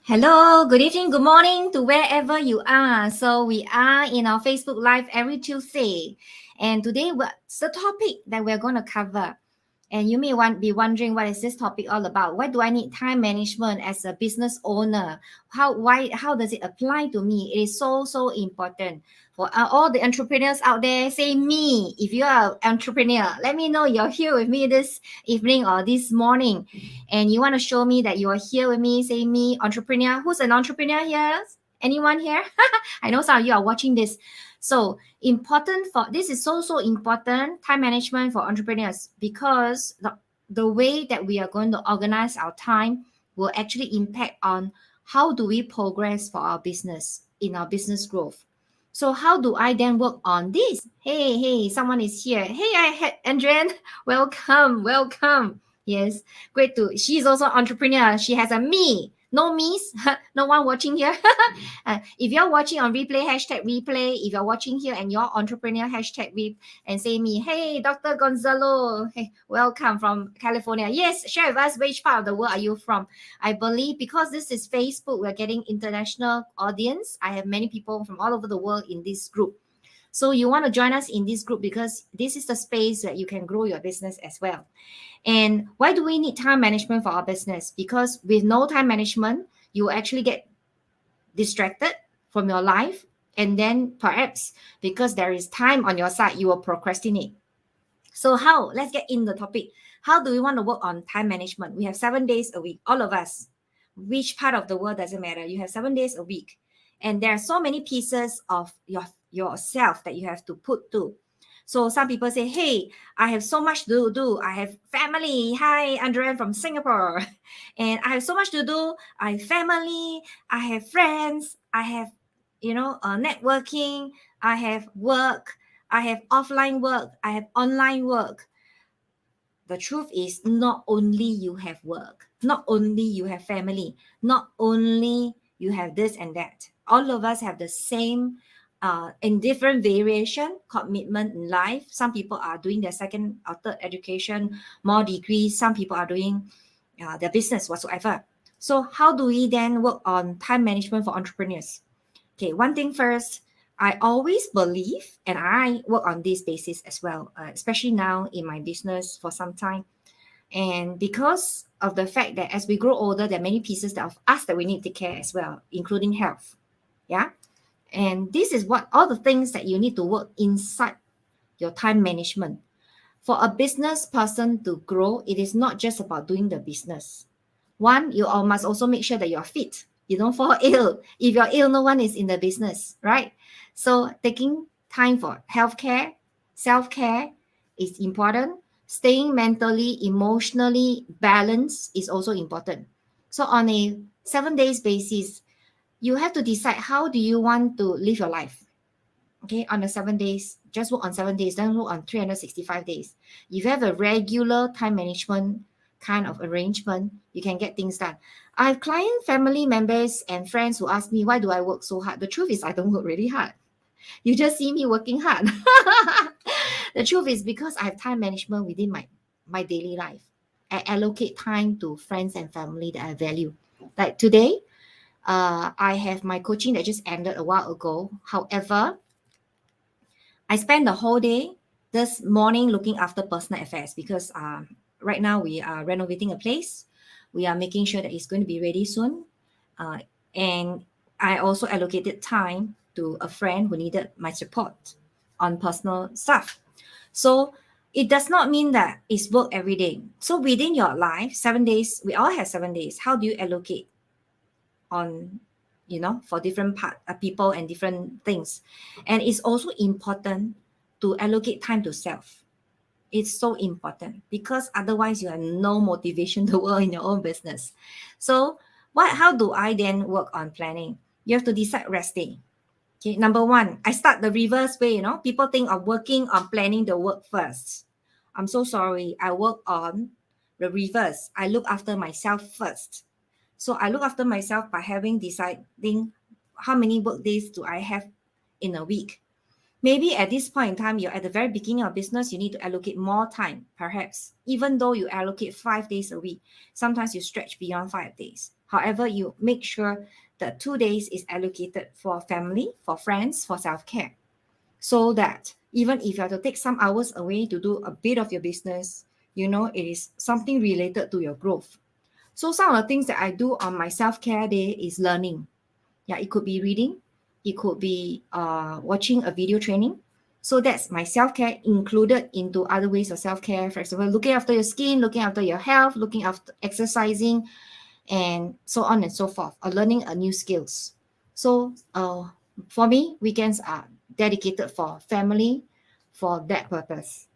Hello, good evening, good morning to wherever you are. So we are in our Facebook Live every Tuesday. And today, what's the topic that we're going to cover? And you may be wondering, what is this topic all about? Why do I need time management as a business owner? How does it apply to me? It is so important for all the entrepreneurs out there. Say me, if you are an entrepreneur, let me know you're here with me this evening or this morning, and you want to show me that you are here with me. Say me, entrepreneur. Who's an entrepreneur here? Anyone here? I know some of you are watching this. So important for this is so important, time management for entrepreneurs, because the way that we are going to organize our time will actually impact on how do we progress for our business in our business growth. So how do I then work on this? Hey, someone is here. Hey, I had Andrian. Welcome. Yes, great to. She's also entrepreneur. She has a me. No me's, no one watching here. If you're watching on replay, hashtag replay. If you're watching here and you're entrepreneur, hashtag replay and say me, hey, Dr. Gonzalo, hey, welcome from California. Yes, share with us which part of the world are you from. I believe because this is Facebook, we're getting international audience. I have many people from all over the world in this group. So you want to join us in this group because this is the space where you can grow your business as well. And why do we need time management for our business? Because with no time management, you actually get distracted from your life, and then perhaps because there is time on your side, you will procrastinate. So let's get in the topic. How do we want to work on time management? We have 7 days a week, all of us. Which part of the world doesn't matter. You have 7 days a week, and there are so many pieces of yourself that you have to put to. So some people say, hey, I have so much to do. I have family. Hi, Andrea from Singapore. And I have so much to do. I have family. I have friends. I have, networking. I have work. I have offline work. I have online work. The truth is, not only you have work, not only you have family, not only you have this and that. All of us have the same in different variation commitment in life. Some people are doing their second or third education, more degrees. Some people are doing their business whatsoever. So how do we then work on time management for entrepreneurs? Okay, one thing first, I always believe, and I work on this basis as well, especially now in my business for some time. And because of the fact that as we grow older, there are many pieces of us that we need to take care as well, including health. Yeah. And this is what all the things that you need to work inside your time management. For a business person to grow, it is not just about doing the business. One, you must also make sure that you're fit. You don't fall ill. If you're ill, no one is in the business, right? So taking time for healthcare, self-care is important. Staying mentally, emotionally balanced is also important. So on a 7 days basis, you have to decide how do you want to live your life. Okay, on the 7 days, just work on 7 days, don't work on 365 days. If you have a regular time management kind of arrangement, you can get things done. I have client, family members, and friends who ask me, why do I work so hard? The truth is, I don't work really hard. You just see me working hard. The truth is because I have time management within my daily life. I allocate time to friends and family that I value. Like today, I have my coaching that just ended a while ago. However, I spent the whole day this morning looking after personal affairs because right now we are renovating a place. We are making sure that it's going to be ready soon. Uh, and I also allocated time to a friend who needed my support on personal stuff. So it does not mean that it's work every day. So within your life, 7 days, we all have 7 days. How do you allocate on, for different people and different things? And it's also important to allocate time to self. It's so important because otherwise you have no motivation to work in your own business. So how do I then work on planning? You have to decide rest day. Okay, number one, I start the reverse way. People think of working on planning the work first. I'm so sorry. I work on the reverse. I look after myself first. So I look after myself by deciding how many work days do I have in a week. Maybe at this point in time, you're at the very beginning of business, you need to allocate more time, perhaps. Even though you allocate 5 days a week, sometimes you stretch beyond 5 days. However, you make sure that 2 days is allocated for family, for friends, for self-care. So that even if you have to take some hours away to do a bit of your business, you know, it is something related to your growth. So some of the things that I do on my self-care day is learning. Yeah, it could be reading, it could be watching a video training. So that's my self-care included into other ways of self-care. For example, looking after your skin, looking after your health, looking after exercising, and so on and so forth, or learning a new skills. So for me, weekends are dedicated for family, for that purpose.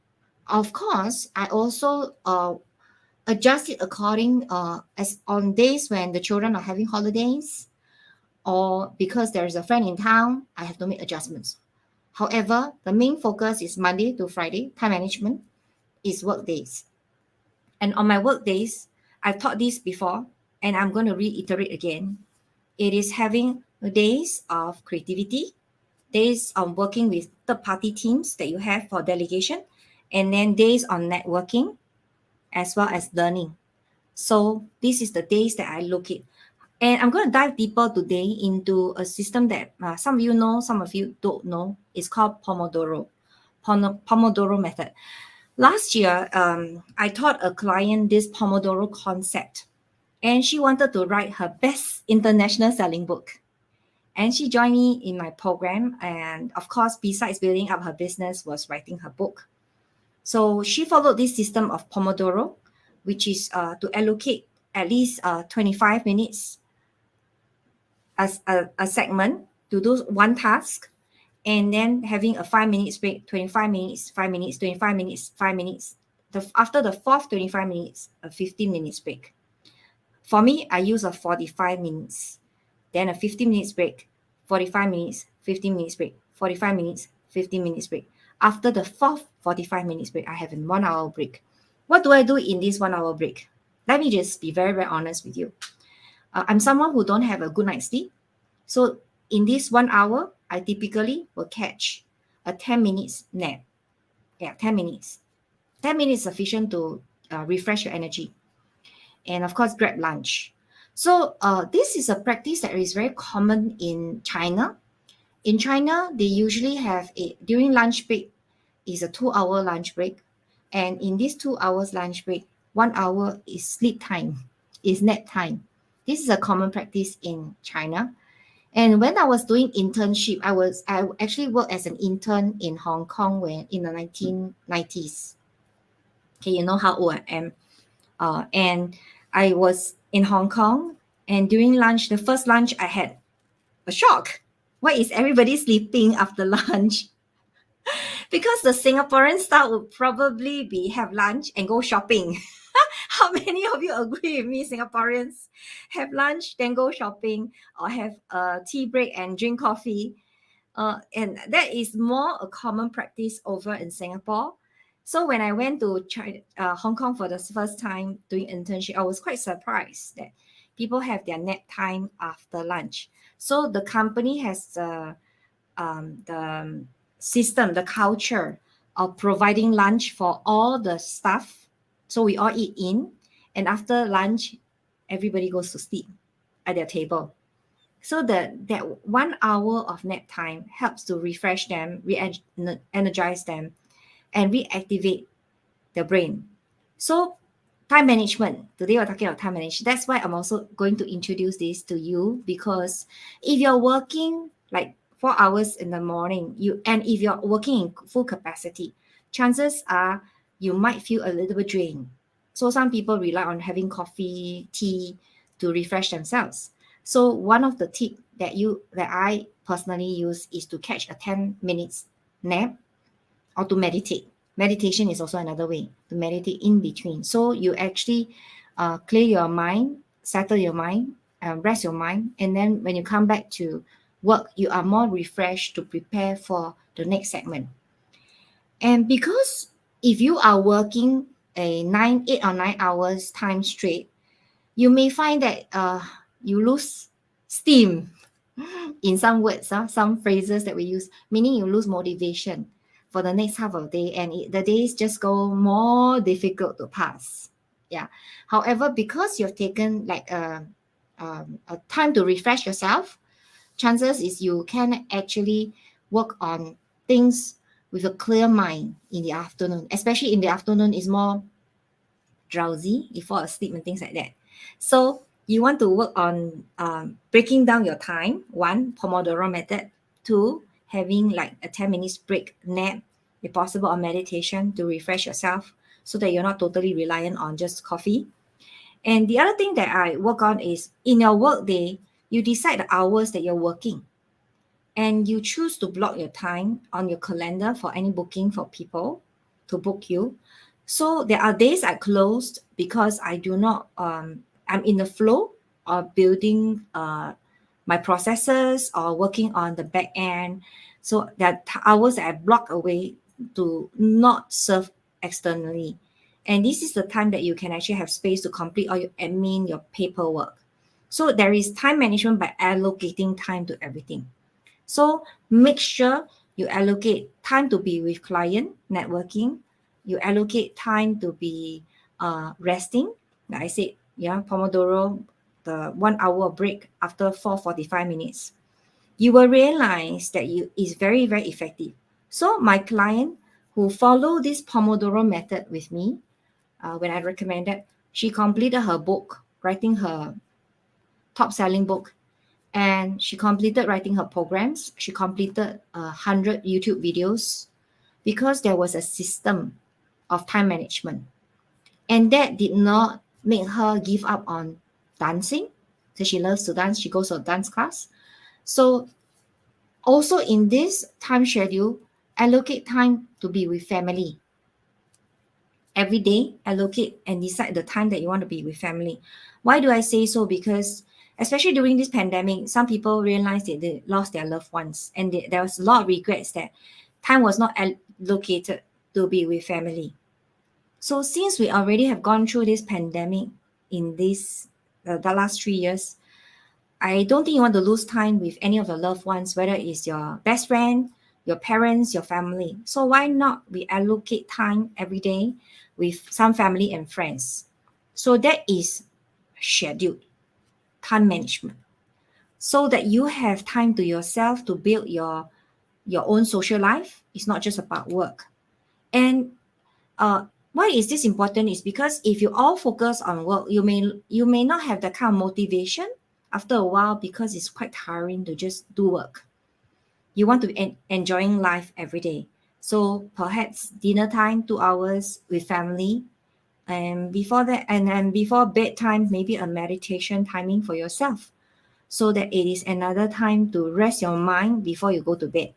Of course, I also adjust it according as on days when the children are having holidays, or because there's a friend in town, I have to make adjustments. However, the main focus is Monday to Friday, time management is work days. And on my work days, I've taught this before, and I'm going to reiterate again. It is having days of creativity, days on working with third-party teams that you have for delegation, and then days on networking as well as learning. So this is the days that I look at. And I'm going to dive deeper today into a system that some of you know, some of you don't know. It's called Pomodoro, Pomodoro method. Last year, I taught a client this Pomodoro concept, and she wanted to write her best international selling book. And she joined me in my program. And of course, besides building up her business, was writing her book. So she followed this system of Pomodoro, which is to allocate at least 25 minutes as a segment to do one task, and then having a 5 minutes break, 25 minutes, 5 minutes, 25 minutes, 5 minutes. After the fourth 25 minutes, a 15 minutes break. For me, I use a 45 minutes, then a 15 minutes break, 45 minutes, 15 minutes break, 45 minutes, 15 minutes break. After the fourth 45 minutes break, I have a 1 hour break. What do I do in this 1 hour break? Let me just be very, very honest with you. I'm someone who don't have a good night's sleep. So in this 1 hour, I typically will catch a 10 minutes nap. Yeah, 10 minutes. 10 minutes sufficient to refresh your energy. And of course, grab lunch. So this is a practice that is very common in China. In China, they usually have during lunch break is a 2 hour lunch break. And in this 2 hours lunch break, 1 hour is sleep time, is nap time. This is a common practice in China. And when I was doing internship, I actually worked as an intern in Hong Kong when in the 1990s. Okay, you know how old I am. And I was in Hong Kong, and during lunch, the first lunch, I had a shock. Why is everybody sleeping after lunch? Because the Singaporean style would probably be have lunch and go shopping. How many of you agree with me, Singaporeans? Have lunch, then go shopping, or have a tea break and drink coffee. And that is more a common practice over in Singapore. So when I went to China, Hong Kong for the first time doing internship, I was quite surprised that people have their nap time after lunch. So the company has the system, the culture of providing lunch for all the staff. So we all eat in, and after lunch, everybody goes to sleep at their table. So that 1 hour of nap time helps to refresh them, re-energize them, and reactivate the brain. So time management. Today we're talking about time management. That's why I'm also going to introduce this to you, because if you're working like 4 hours in the morning, if you're working in full capacity, chances are you might feel a little bit drained. So some people rely on having coffee, tea to refresh themselves. So one of the tips that I personally use is to catch a 10 minutes nap or to meditate. Meditation is also another way to meditate in between. So you actually clear your mind, settle your mind, rest your mind. And then when you come back to work, you are more refreshed to prepare for the next segment. And because if you are working a 8 or 9 hours time straight, you may find that you lose steam. in some words, some phrases that we use, meaning you lose motivation for the next half of the day, and the days just go more difficult to pass. Yeah. However, because you've taken like a time to refresh yourself, chances is you can actually work on things with a clear mind in the afternoon. Especially in the afternoon, is more drowsy, you fall asleep and things like that. So you want to work on breaking down your time. One, Pomodoro method. Two, having like a 10 minutes break, nap, if possible, or meditation to refresh yourself so that you're not totally reliant on just coffee. And the other thing that I work on is in your work day, you decide the hours that you're working and you choose to block your time on your calendar for any booking for people to book you. So there are days I closed because I do not, I'm in the flow of building my processes or working on the back end. So there are hours that I block away to not serve externally. And this is the time that you can actually have space to complete all your admin, your paperwork. So there is time management by allocating time to everything. So make sure you allocate time to be with client, networking. You allocate time to be resting. Like I said, yeah, Pomodoro, the 1 hour break after 4:45 minutes. You will realize that you is very, very effective. So my client who follow this Pomodoro method with me, when I recommended, she completed her book, writing her top selling book, and she completed writing her programs. She completed 100 YouTube videos because there was a system of time management. And that did not make her give up on dancing. So she loves to dance. She goes to a dance class. So also in this time schedule, allocate time to be with family. Every day, allocate and decide the time that you want to be with family. Why do I say so? Because especially during this pandemic, some people realized that they lost their loved ones, and there was a lot of regrets that time was not allocated to be with family. So since we already have gone through this pandemic in this the last 3 years, I don't think you want to lose time with any of your loved ones, whether it's your best friend, your parents, your family. So why not we allocate time every day with some family and friends? So that is scheduled time management. So that you have time to yourself to build your own social life. It's not just about work. And why is this important is because if you all focus on work, you may not have that kind of motivation after a while because it's quite tiring to just do work. You want to be enjoying life every day. So perhaps dinner time, 2 hours with family, and before that, and then before bedtime, maybe a meditation timing for yourself, so that it is another time to rest your mind before you go to bed.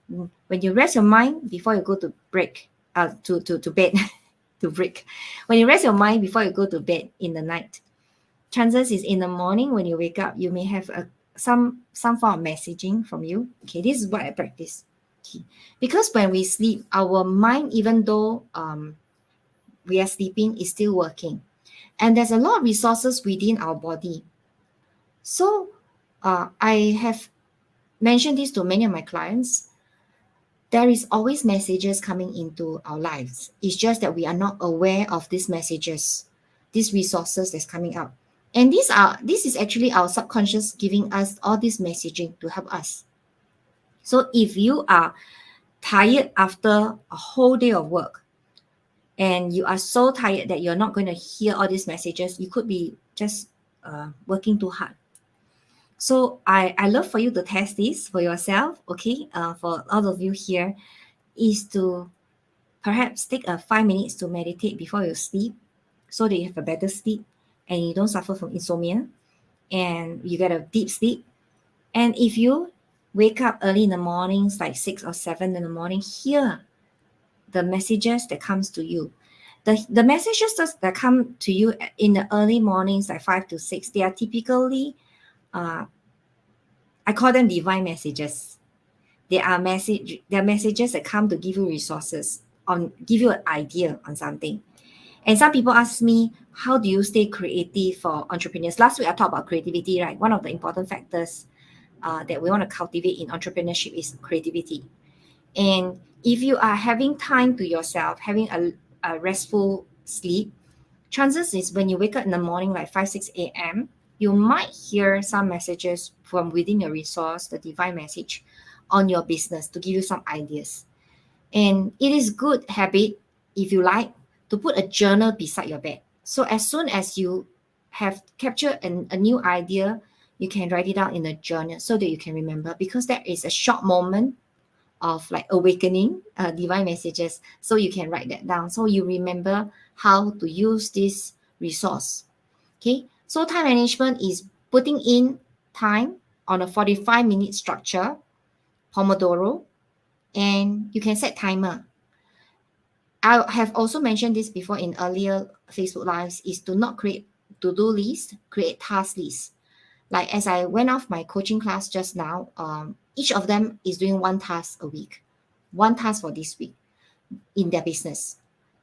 When you rest your mind before you go to bed, to break. When you rest your mind before you go to bed in the night, chances is in the morning when you wake up, you may have some form of messaging from you. Okay, this is what I practice. Okay. Because when we sleep, our mind, even though we are sleeping, is still working. And there's a lot of resources within our body. So I have mentioned this to many of my clients. There is always messages coming into our lives. It's just that we are not aware of these messages, these resources that's coming out. And this is actually our subconscious giving us all this messaging to help us. So if you are tired after a whole day of work and you are so tired that you're not going to hear all these messages, you could be just working too hard. So I love for you to test this for yourself, okay? For all of you here, is to perhaps take 5 minutes to meditate before you sleep so that you have a better sleep and you don't suffer from insomnia and you get a deep sleep. And if you wake up early in the mornings, like 6 or 7 in the morning, hear the messages that comes to you. The messages that come to you in the early mornings, like 5 to 6, they are typically I call them divine messages. They are messages that come to give you resources, give you an idea on something. And some people ask me, how do you stay creative for entrepreneurs? Last week I talked about creativity, right? One of the important factors that we want to cultivate in entrepreneurship is creativity. And if you are having time to yourself, having a restful sleep, chances is when you wake up in the morning like 5, 6 a.m., you might hear some messages from within your resource, the divine message on your business to give you some ideas. And it is good habit, if you like, to put a journal beside your bed. So as soon as you have captured a new idea, you can write it out in a journal so that you can remember, because that is a short moment of like awakening divine messages. So you can write that down so you remember how to use this resource. Okay, so time management is putting in time on a 45-minute structure, Pomodoro, and you can set timer. I have also mentioned this before in earlier Facebook Lives, is to not create to-do list, create task list. Like as I went off my coaching class just now, each of them is doing one task a week, one task for this week in their business.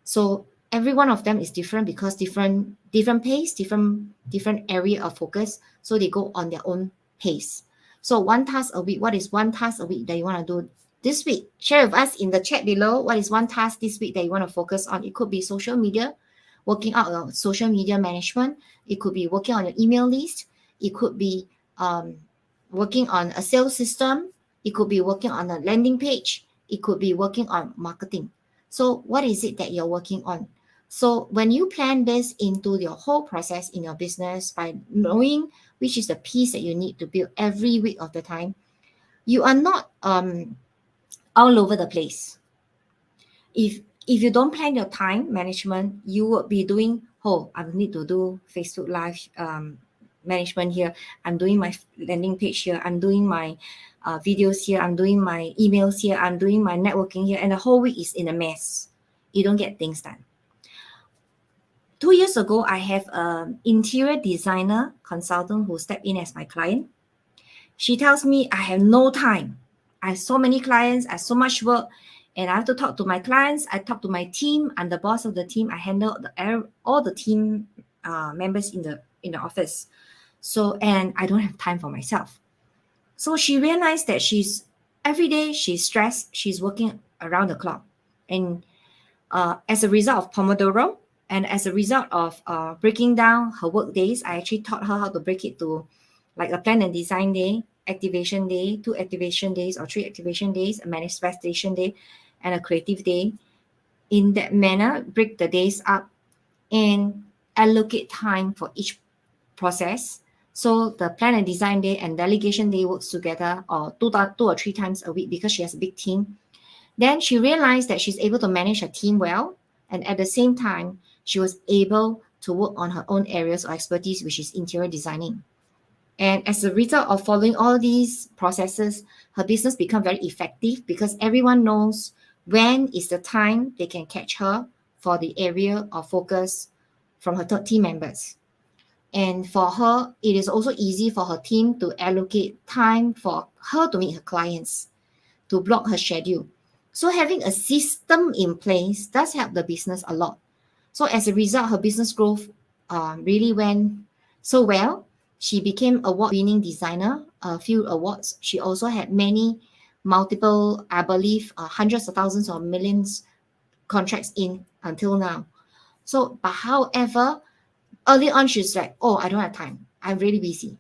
So every one of them is different because different pace, different area of focus. So they go on their own pace. So one task a week. What is one task a week that you want to do this week? Share with us in the chat below. What is one task this week that you want to focus on? It could be social media, working out on social media management. It could be working on your email list. It could be working on a sales system. It could be working on a landing page. It could be working on marketing. So what is it that you're working on? So when you plan this into your whole process in your business, by knowing which is the piece that you need to build every week of the time, you are not all over the place. If you don't plan your time management, you will be doing, I need to do Facebook Live management here. I'm doing my landing page here. I'm doing my videos here. I'm doing my emails here. I'm doing my networking here. And the whole week is in a mess. You don't get things done. 2 years ago, I have an interior designer consultant who stepped in as my client. She tells me I have no time. I have so many clients. I have so much work. And I have to talk to my clients. I talk to my team. I'm the boss of the team. I handle all the team members in the office. So, and I don't have time for myself. So she realized that every day she's stressed. She's working around the clock. And as a result of Pomodoro, and as a result of breaking down her work days, I actually taught her how to break it to like a plan and design day, activation day, 2 activation days or 3 activation days, a manifestation day, and a creative day. In that manner, break the days up and allocate time for each process. So the plan and design day and delegation day works together, or 2 or 3 times a week, because she has a big team. Then she realized that she's able to manage her team well, and at the same time, she was able to work on her own areas of expertise, which is interior designing. And as a result of following all these processes, her business became very effective because everyone knows when is the time they can catch her for the area of focus from her team members. And for her, it is also easy for her team to allocate time for her to meet her clients, to block her schedule. So having a system in place does help the business a lot. So as a result, her business growth really went so well. She became award-winning designer, a few awards. She also had multiple, I believe, hundreds of thousands or millions contracts in until now. So, but however, early on, she's like, I don't have time. I'm really busy.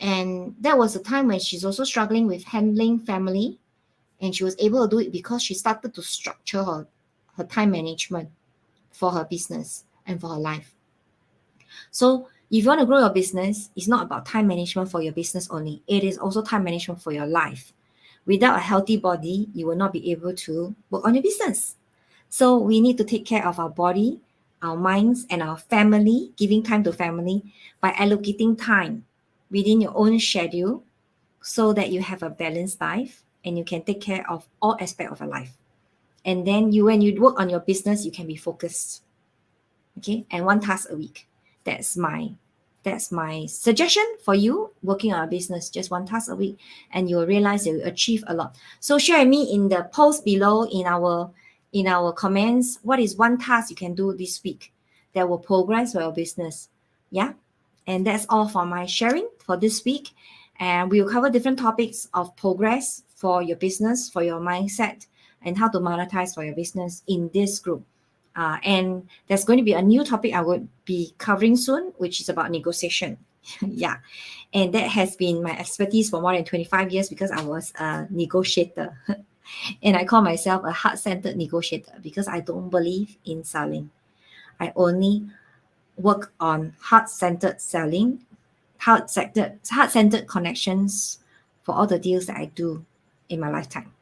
And that was a time when she's also struggling with handling family. And she was able to do it because she started to structure her time management for her business and for her life. So if you want to grow your business, it's not about time management for your business only. It is also time management for your life. Without a healthy body, you will not be able to work on your business. So we need to take care of our body, our minds, and our family, giving time to family by allocating time within your own schedule so that you have a balanced life and you can take care of all aspects of your life. And then when you work on your business, you can be focused. Okay, and 1 task a week. That's my suggestion for you working on a business, just 1 task a week, and you'll realize that you achieve a lot. So share with me in the post below in our comments, what is 1 task you can do this week that will progress your business. Yeah. And that's all for my sharing for this week. And we'll cover different topics of progress for your business, for your mindset, and how to monetize for your business in this group. And there's going to be a new topic I will be covering soon, which is about negotiation. Yeah. And that has been my expertise for more than 25 years because I was a negotiator. And I call myself a heart-centered negotiator because I don't believe in selling. I only work on heart-centered selling, heart-centered connections for all the deals that I do in my lifetime.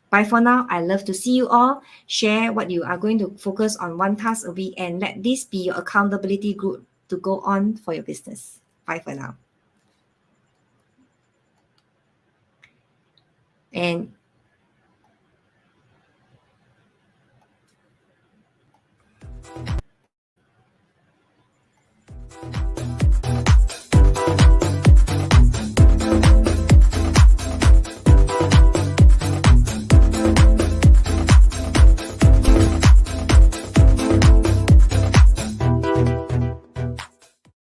Bye for now. I love to see you all. Share what you are going to focus on, one task a week, and let this be your accountability group to go on for your business. Bye for now. And